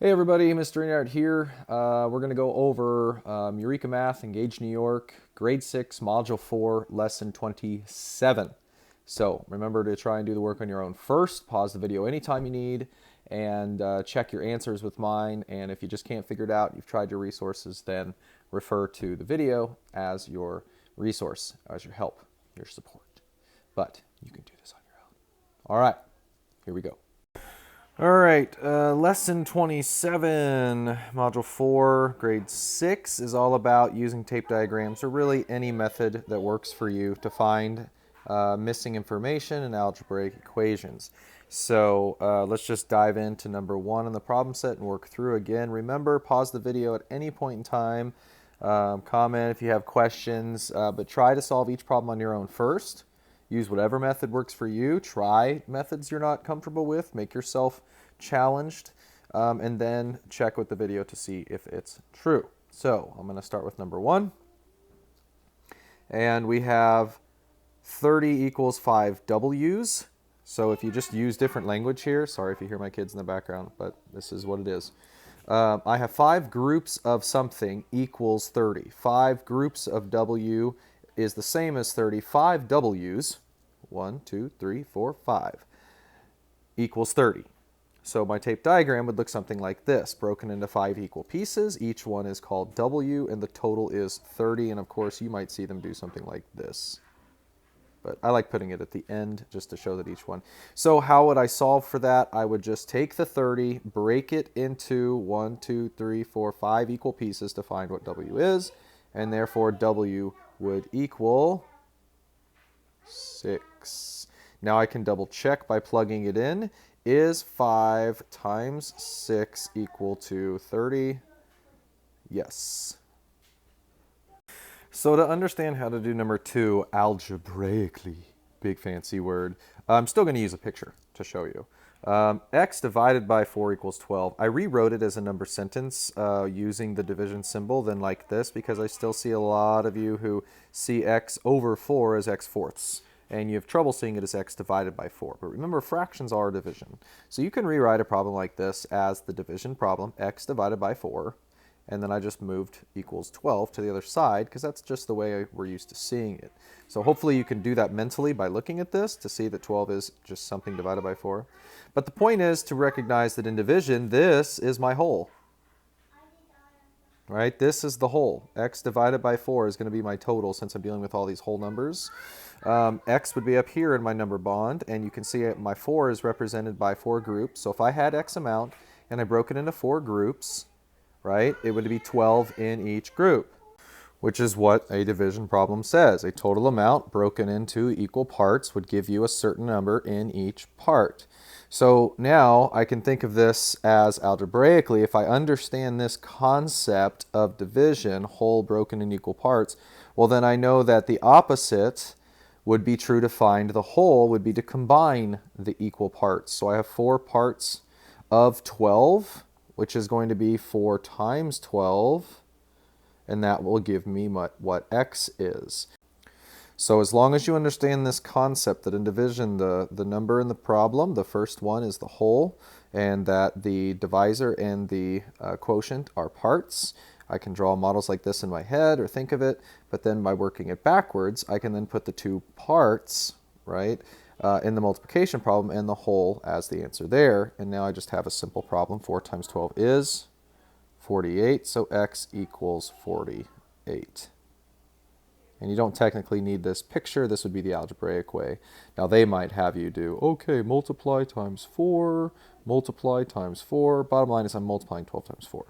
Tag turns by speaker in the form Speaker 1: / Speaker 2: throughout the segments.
Speaker 1: Hey everybody, Mr. Reinhardt here. We're going to go over Eureka Math, Engage New York, Grade 6, Module 4, Lesson 27. So remember to try and do the work on your own first. Pause the video anytime you need and check your answers with mine. And if you just can't figure it out, you've tried your resources, then refer to the video as your resource, as your help, your support. But you can do this on your own. All right, here we go. All right, lesson 27, module 4, grade 6 is all about using tape diagrams or really any method that works for you to find missing information in algebraic equations. So let's just dive into number 1 in the problem set and work through again. Remember, pause the video at any point in time, comment if you have questions, but try to solve each problem on your own first. Use whatever method works for you. Try methods you're not comfortable with. Make yourself challenged, and then check with the video to see if it's true. So I'm going to start with number 1. And we have 30 equals 5 W's. So if you just use different language here, sorry if you hear my kids in the background, but this is what it is. I have 5 groups of something equals 30. 5 groups of W is the same as 30. 5 W's, 1, 2, 3, 4, 5, equals 30. So my tape diagram would look something like this, broken into 5 equal pieces. Each one is called W, and the total is 30. And of course, you might see them do something like this. But I like putting it at the end just to show that each one. So how would I solve for that? I would just take the 30, break it into 1, 2, 3, 4, 5 equal pieces to find what W is. And therefore, W would equal 6. Now I can double check by plugging it in. Is 5 times 6 equal to 30? Yes. So to understand how to do number 2 algebraically, big fancy word, I'm still going to use a picture to show you. X divided by 4 equals 12. I rewrote it as a number sentence using the division symbol, then like this, because I still see a lot of you who see x over 4 as x fourths, and you have trouble seeing it as x divided by 4. But remember, fractions are division. So you can rewrite a problem like this as the division problem, x divided by 4, and then I just moved equals 12 to the other side because that's just the way we're used to seeing it. So hopefully you can do that mentally by looking at this to see that 12 is just something divided by 4. But the point is to recognize that in division, this is my whole. Right? This is the whole. X divided by 4 is going to be my total since I'm dealing with all these whole numbers. X would be up here in my number bond, and you can see my 4 is represented by 4 groups. So if I had X amount and I broke it into 4 groups, right, it would be 12 in each group, which is what a division problem says. A total amount broken into equal parts would give you a certain number in each part. So now I can think of this as algebraically, if I understand this concept of division, whole broken in equal parts, well then I know that the opposite would be true to find the whole, would be to combine the equal parts. So I have 4 parts of 12, which is going to be 4 times 12, and that will give me what x is. So as long as you understand this concept that in division, the number in the problem, the first one is the whole, and that the divisor and the quotient are parts, I can draw models like this in my head or think of it, but then by working it backwards, I can then put the 2 parts, right, in the multiplication problem and the whole as the answer there. And now I just have a simple problem. 4 times 12 is 48, so x equals 48. And you don't technically need this picture. This would be the algebraic way. Now they might have you do, okay, multiply times 4, multiply times 4. Bottom line is I'm multiplying 12 times 4.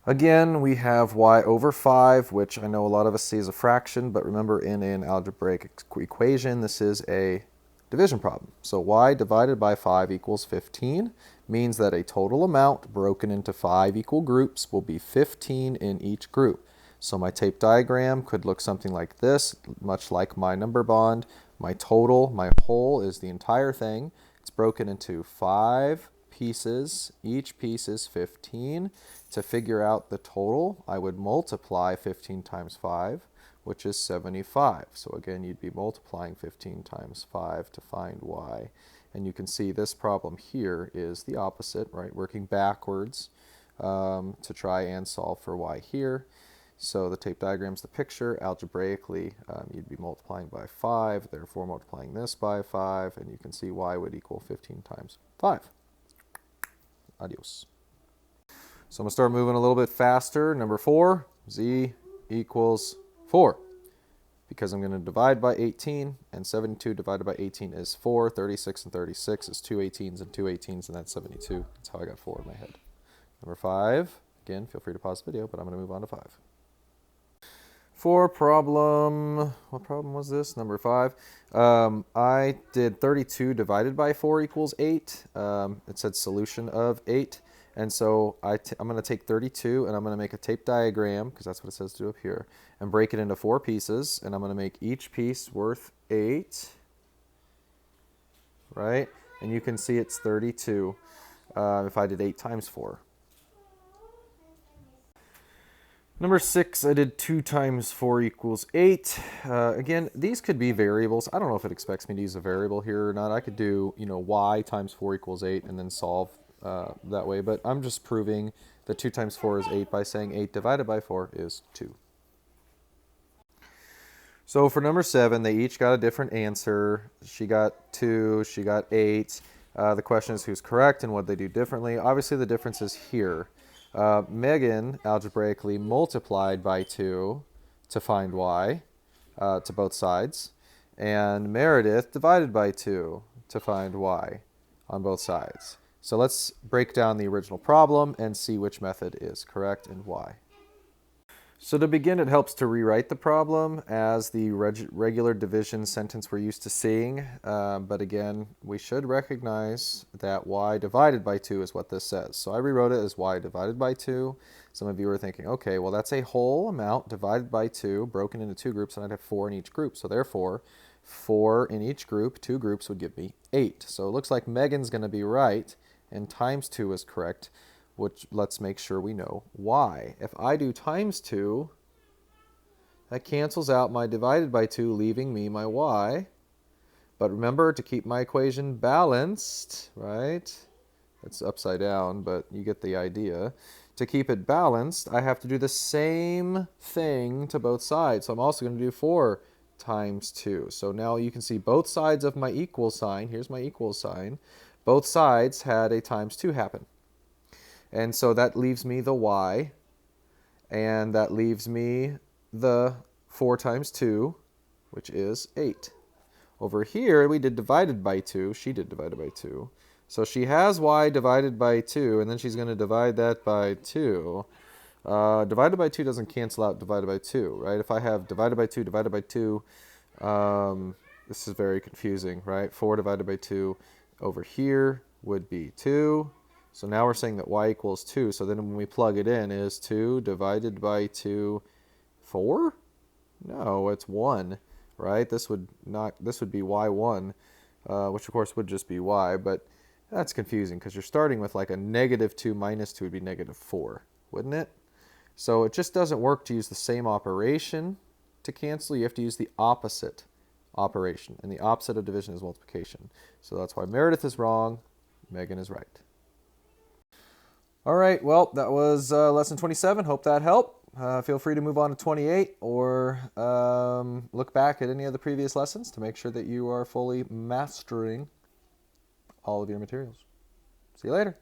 Speaker 1: Again, we have y over 5, which I know a lot of us see as a fraction, but remember in an algebraic equation, this is a division problem. So y divided by 5 equals 15 means that a total amount broken into 5 equal groups will be 15 in each group. So my tape diagram could look something like this, much like my number bond. My total, my whole, is the entire thing. It's broken into 5 pieces. Each piece is 15. To figure out the total, I would multiply 15 times 5, which is 75. So again, you'd be multiplying 15 times 5 to find y. And you can see this problem here is the opposite, right? Working backwards to try and solve for y here. So the tape diagram's the picture. Algebraically, you'd be multiplying by 5, therefore multiplying this by 5, and you can see y would equal 15 times 5. Adios. So I'm going to start moving a little bit faster. Number 4, z equals 4. Because I'm going to divide by 18, and 72 divided by 18 is 4. 36 and 36 is 2 18s and 2 18s, and that's 72. That's how I got 4 in my head. Number 5, again, feel free to pause the video, but I'm going to move on to 5. For problem, what problem was this? Number 5. I did 32 divided by 4 equals 8. It said solution of 8. And so I'm going to take 32 and I'm going to make a tape diagram, because that's what it says to do up here, and break it into 4 pieces. And I'm going to make each piece worth 8, right? And you can see it's 32 if I did 8 times 4. Number 6, I did 2 times 4 equals 8. Again, these could be variables. I don't know if it expects me to use a variable here or not. I could do, y times 4 equals 8 and then solve that way. But I'm just proving that 2 times 4 is 8 by saying 8 divided by 4 is 2. So for number 7, they each got a different answer. She got 2, she got 8. The question is who's correct and what they do differently. Obviously the difference is here. Megan algebraically multiplied by 2 to find y to both sides, and Meredith divided by 2 to find y on both sides. So let's break down the original problem and see which method is correct and why. So to begin, it helps to rewrite the problem as the regular division sentence we're used to seeing. But again, we should recognize that y divided by 2 is what this says. So I rewrote it as y divided by 2. Some of you are thinking, okay, well that's a whole amount divided by 2, broken into 2 groups, and I'd have 4 in each group. So therefore, 4 in each group, 2 groups would give me 8. So it looks like Megan's going to be right, and times 2 is correct. Which let's make sure we know why. If I do times 2, that cancels out my divided by 2, leaving me my y. But remember, to keep my equation balanced, right? It's upside down, but you get the idea. To keep it balanced, I have to do the same thing to both sides. So I'm also going to do 4 times 2. So now you can see both sides of my equal sign. Here's my equal sign. Both sides had a times 2 happen. And so that leaves me the y, and that leaves me the 4 times 2, which is 8. Over here, we did divided by 2. She did divided by 2. So she has y divided by 2, and then she's going to divide that by 2. Divided by 2 doesn't cancel out divided by 2, right? If I have divided by 2 divided by 2, this is very confusing, right? 4 divided by 2 over here would be 2. So now we're saying that y equals 2. So then when we plug it in, is 2 divided by 2 4? No, it's 1, right? This would be y1, which of course would just be y, but that's confusing because you're starting with like a negative 2 minus 2 would be negative 4, wouldn't it? So it just doesn't work to use the same operation to cancel. You have to use the opposite operation, and the opposite of division is multiplication. So that's why Meredith is wrong, Megan is right. All right, well, that was lesson 27. Hope that helped. Feel free to move on to 28 or look back at any of the previous lessons to make sure that you are fully mastering all of your materials. See you later.